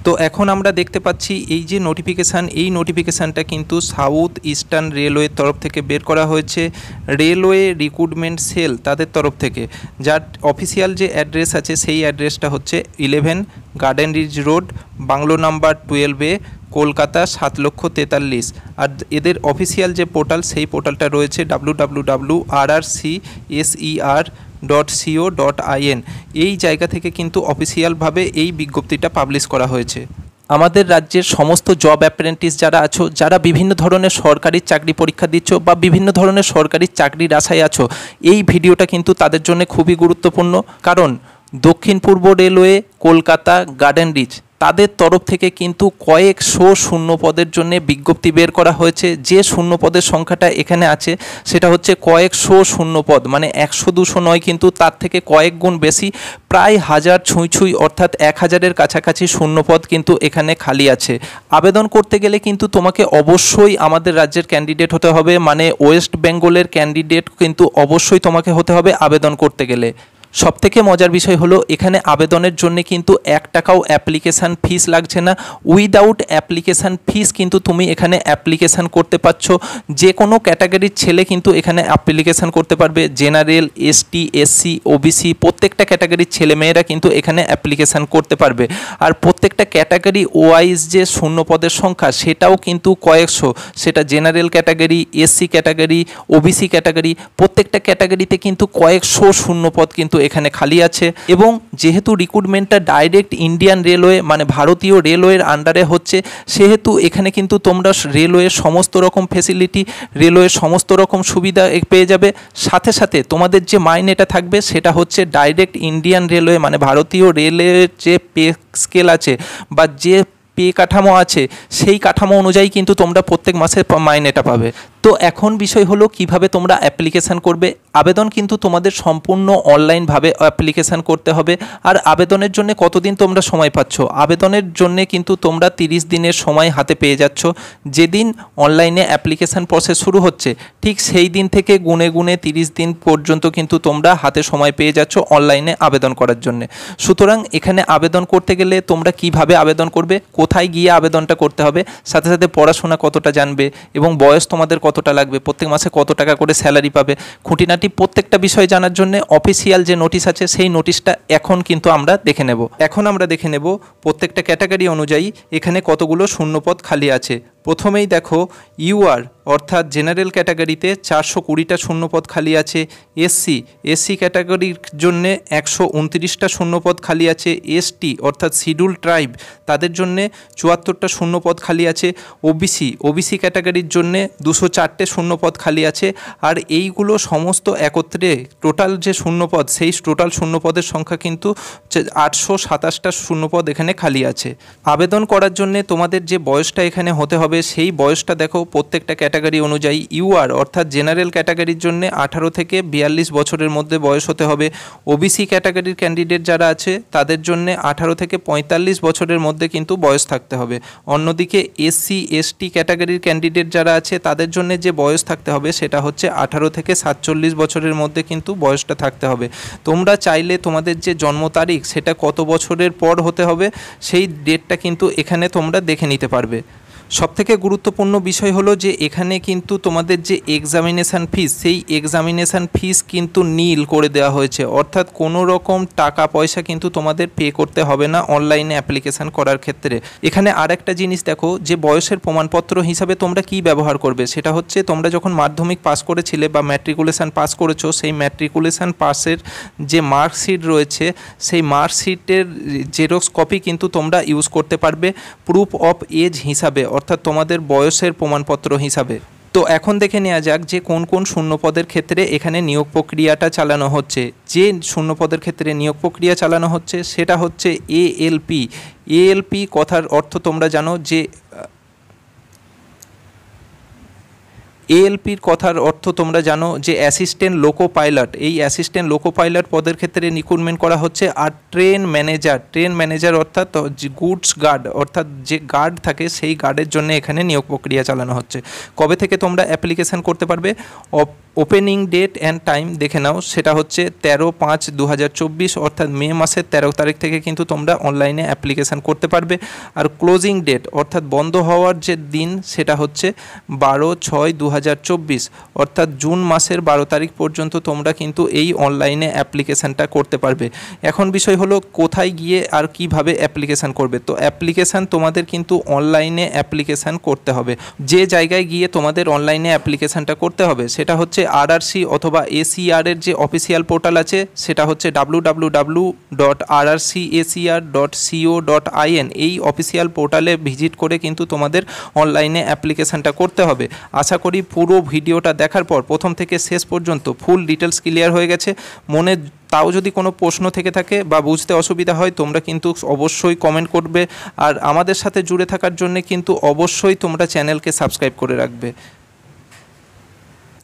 তো এখন আমরা দেখতে পাচ্ছি এই যে নোটিফিকেশান, এই নোটিফিকেশানটা কিন্তু সাউথ ইস্টার্ন রেলওয়ের তরফ থেকে বের করা হয়েছে, রেলওয়ে রিক্রুটমেন্ট সেল তাদের তরফ থেকে। যার অফিসিয়াল যে অ্যাড্রেস আছে সেই অ্যাড্রেসটা হচ্ছে 11 garden reach road, bungalow number 12A, Kolkata 7,43,000। আর এদের অফিসিয়াল যে পোর্টাল সেই পোর্টালটা রয়েছে www.rrcser.co.in। এই জায়গা থেকে কিন্তু অফিসিয়ালভাবে এই বিজ্ঞপ্তিটা পাবলিশ করা হয়েছে। আমাদের রাজ্যের সমস্ত জব অ্যাপ্রেন্টিস যারা আছো, যারা বিভিন্ন ধরনের সরকারি চাকরি পরীক্ষা দিচ্ছ বা বিভিন্ন ধরনের সরকারি চাকরির আশায় আছো, এই ভিডিওটা কিন্তু তাদের জন্য খুবই গুরুত্বপূর্ণ। কারণ দক্ষিণ পূর্ব রেলওয়ে কলকাতা গার্ডেন রিচ তাদের তরফ থেকে কিন্তু কয়েকশো শূন্যপদের জন্য বিজ্ঞপ্তি বের করা হয়েছে। যে শূন্যপদের সংখ্যাটা এখানে আছে সেটা হচ্ছে কয়েকশো শূন্যপদ, মানে 100-200 নয়, কিন্তু তার থেকে কয়েক গুণ বেশি, প্রায় 1000 ছুঁই অর্থাৎ 1000-এর কাছাকাছি শূন্যপদ কিন্তু এখানে খালি আছে। আবেদন করতে গেলে কিন্তু তোমাকে অবশ্যই আমাদের রাজ্যের ক্যান্ডিডেট হতে হবে, মানে ওয়েস্ট বেঙ্গলের ক্যান্ডিডেট কিন্তু অবশ্যই তোমাকে হতে হবে আবেদন করতে গেলে। সবথেকে মজার বিষয় হলো এখানে আবেদনের জন্য কিন্তু 1 টাকাও অ্যাপ্লিকেশান ফিস লাগছে না। উইদাউট অ্যাপ্লিকেশান ফিস কিন্তু তুমি এখানে অ্যাপ্লিকেশান করতে পারছো। যে কোনো ক্যাটাগরির ছেলে কিন্তু এখানে অ্যাপ্লিকেশান করতে পারবে। জেনারেল, এসটি, এসসি, ওবিসি প্রত্যেকটা ক্যাটাগরির ছেলেমেয়েরা কিন্তু এখানে অ্যাপ্লিকেশান করতে পারবে। আর প্রত্যেকটা ক্যাটাগরি ওয়াইজ যে শূন্যপদের সংখ্যা সেটাও কিন্তু কয়েকশো, সেটা general category, SC category, OBC category, প্রত্যেকটা ক্যাটাগরিতে কিন্তু কয়েকশো শূন্যপদ কিন্তু এখানে খালি আছে। এবং যেহেতু রিক্রুটমেন্টটা ডাইরেক্ট ইন্ডিয়ান রেলওয়ে মানে ভারতীয় রেলওয়ের আন্ডারে হচ্ছে, সেহেতু এখানে কিন্তু তোমরা রেলওয়ের সমস্ত রকম ফেসিলিটি, রেলওয়ের সমস্ত রকম সুবিধা পেয়ে যাবে। সাথে সাথে তোমাদের যে মাইনেটা থাকবে সেটা হচ্ছে ডাইরেক্ট ইন্ডিয়ান রেলওয়ে মানে ভারতীয় রেলের যে পে স্কেল আছে বা যে পে কাঠামো আছে সেই কাঠামো অনুযায়ী কিন্তু তোমরা প্রত্যেক মাসে মাইনেটা পাবে। তো এখন বিষয় হলো কিভাবে তোমরা অ্যাপ্লিকেশান করবে। আবেদন কিন্তু তোমাদের সম্পূর্ণ অনলাইনভাবে অ্যাপ্লিকেশান করতে হবে। আর আবেদনের জন্য কতদিন তোমরা সময় পাচ্ছ? আবেদনের জন্য কিন্তু তোমরা 30 দিনের সময় হাতে পেয়ে যাচ্ছ। যেদিন অনলাইনে অ্যাপ্লিকেশান প্রসেস শুরু হচ্ছে ঠিক সেই দিন থেকে গুনে গুনে 30 দিন পর্যন্ত কিন্তু তোমরা হাতে সময় পেয়ে যাচ্ছ অনলাইনে আবেদন করার জন্য। সুতরাং এখানে আবেদন করতে গেলে তোমরা কিভাবে আবেদন করবে, কোথায় গিয়ে আবেদনটা করতে হবে, সাথে সাথে পড়াশোনা কতটা জানবে এবং বয়স তোমাদের কতটা লাগবে, প্রত্যেক মাসে কত টাকা করে স্যালারি পাবে, খুঁটিনাটি প্রত্যেকটা বিষয় জানার জন্য অফিসিয়াল যে নোটিশ আছে সেই নোটিশটা এখন কিন্তু আমরা দেখে নেব। এখন আমরা দেখে নেব প্রত্যেকটা ক্যাটাগরি অনুযায়ী এখানে কতগুলো শূন্যপদ খালি আছে। প্রথমেই দেখো ইউআর অর্থাৎ জেনারেল ক্যাটাগরিতে 420টা শূন্যপদ খালি আছে। এসসি ক্যাটাগরির জন্যে 129টা শূন্যপদ খালি আছে। এসটি অর্থাৎ শিডিউল ট্রাইব তাদের জন্যে 74টা শূন্যপদ খালি আছে। ওবিসি ক্যাটাগরির জন্যে 204টে শূন্যপদ খালি আছে। আর এইগুলো সমস্ত একত্রে টোটাল যে শূন্যপদ সেই টোটাল শূন্যপদের সংখ্যা কিন্তু 827টা শূন্যপদ এখানে খালি আছে। আবেদন করার জন্যে তোমাদের যে বয়সটা এখানে হতে হবে সেই বয়সটা দেখো প্রত্যেকটা ক্যাটাগরি অনুযায়ী। ইউআর অর্থাৎ জেনারেল ক্যাটাগরির জন্য 18 থেকে 42 বছরের মধ্যে বয়স হতে হবে। ওবিসি ক্যাটাগরির ক্যান্ডিডেট যারা আছে তাদের জন্য 18 থেকে 45 বছরের মধ্যে কিন্তু বয়স থাকতে হবে। অন্যদিকে এসসি এসটি ক্যাটাগরির ক্যান্ডিডেট যারা আছে তাদের জন্য যে বয়স থাকতে হবে সেটা হচ্ছে 18 থেকে 47 বছরের মধ্যে কিন্তু বয়সটা থাকতে হবে। তোমরা চাইলে তোমাদের যে জন্ম তারিখ সেটা কত বছরের পর হতে হবে সেই ডেটটা কিন্তু এখানে তোমরা দেখে নিতে পারবে। সবথেকে গুরুত্বপূর্ণ বিষয় হলো যে এখানে কিন্তু তোমাদের যে এক্সামিনেশান ফিস সেই এক্সামিনেশান ফিস কিন্তু নীল করে দেওয়া হয়েছে, অর্থাৎ কোনো রকম টাকা পয়সা কিন্তু তোমাদের পে করতে হবে না অনলাইনে অ্যাপ্লিকেশান করার ক্ষেত্রে। এখানে আর একটা জিনিস দেখো যে বয়সের প্রমাণপত্র হিসাবে তোমরা কি ব্যবহার করবে, সেটা হচ্ছে তোমরা যখন মাধ্যমিক পাস করেছিলে বা ম্যাট্রিকুলেশান পাস করেছো সেই ম্যাট্রিকুলেশান পাসের যে মার্কশিট রয়েছে সেই মার্কশিটের জেরক্স কপি কিন্তু তোমরা ইউজ করতে পারবে প্রুফ অফ এজ হিসাবে, অর্থাৎ তোমাদের বয়সের প্রমাণপত্র হিসাবে। তো এখন দেখে নেওয়া যাক যে কোন কোন শূন্যপদের ক্ষেত্রে এখানে নিয়োগ প্রক্রিয়াটা চালানো হচ্ছে। যে শূন্যপদের ক্ষেত্রে নিয়োগ প্রক্রিয়া চালানো হচ্ছে সেটা হচ্ছে এএলপি কথার অর্থ তোমরা জানো যে এএলপির কথার অর্থ তোমরা জানো যে অ্যাসিস্ট্যান্ট লোকো পাইলট। এই অ্যাসিস্ট্যান্ট লোকো পাইলট পদের ক্ষেত্রে রিক্রুটমেন্ট করা হচ্ছে। আর ট্রেন ম্যানেজার অর্থাৎ গুডস গার্ড, অর্থাৎ যে গার্ড থাকে সেই গার্ডের জন্য এখানে নিয়োগ প্রক্রিয়া চালানো হচ্ছে। কবে থেকে তোমরা অ্যাপ্লিকেশান করতে পারবে? ওপেনিং ডেট অ্যান্ড টাইম দেখে নাও, সেটা হচ্ছে 13/5/2024, অর্থাৎ মে মাসের 13 তারিখ থেকে কিন্তু তোমরা অনলাইনে অ্যাপ্লিকেশান করতে পারবে। আর ক্লোজিং ডেট অর্থাৎ বন্ধ হওয়ার যে দিন সেটা হচ্ছে 12/6/2024, অর্থাৎ জুন মাসের 12 তারিখ পর্যন্ত তোমরা কিন্তু এই অনলাইনে অ্যাপ্লিকেশানটা করতে পারবে। এখন বিষয় হলো কোথায় গিয়ে আর কিভাবে অ্যাপ্লিকেশান করবে। তো অ্যাপ্লিকেশান তোমাদের কিন্তু অনলাইনে অ্যাপ্লিকেশান করতে হবে। যে জায়গায় গিয়ে তোমাদের অনলাইনে অ্যাপ্লিকেশানটা করতে হবে সেটা হচ্ছে আরআরসি অথবা এসিআর এর যে অফিসিয়াল পোর্টাল আছে সেটা হচ্ছে www.rrcacr.co.in। এই অফিসিয়াল পোর্টালে ভিজিট করে কিন্তু তোমাদের অনলাইনে অ্যাপ্লিকেশানটা করতে হবে। আশা করি পুরো ভিডিওটা দেখার পর প্রথম থেকে শেষ পর্যন্ত ফুল ডিটেলস ক্লিয়ার হয়ে গেছে। মনে তাও যদি কোনো প্রশ্ন থেকে থাকে বা বুঝতে অসুবিধা হয় তোমরা কিন্তু অবশ্যই কমেন্ট করবে। আর আমাদের সাথে জুড়ে থাকার জন্য কিন্তু অবশ্যই তোমরা চ্যানেলকে সাবস্ক্রাইব করে রাখবে।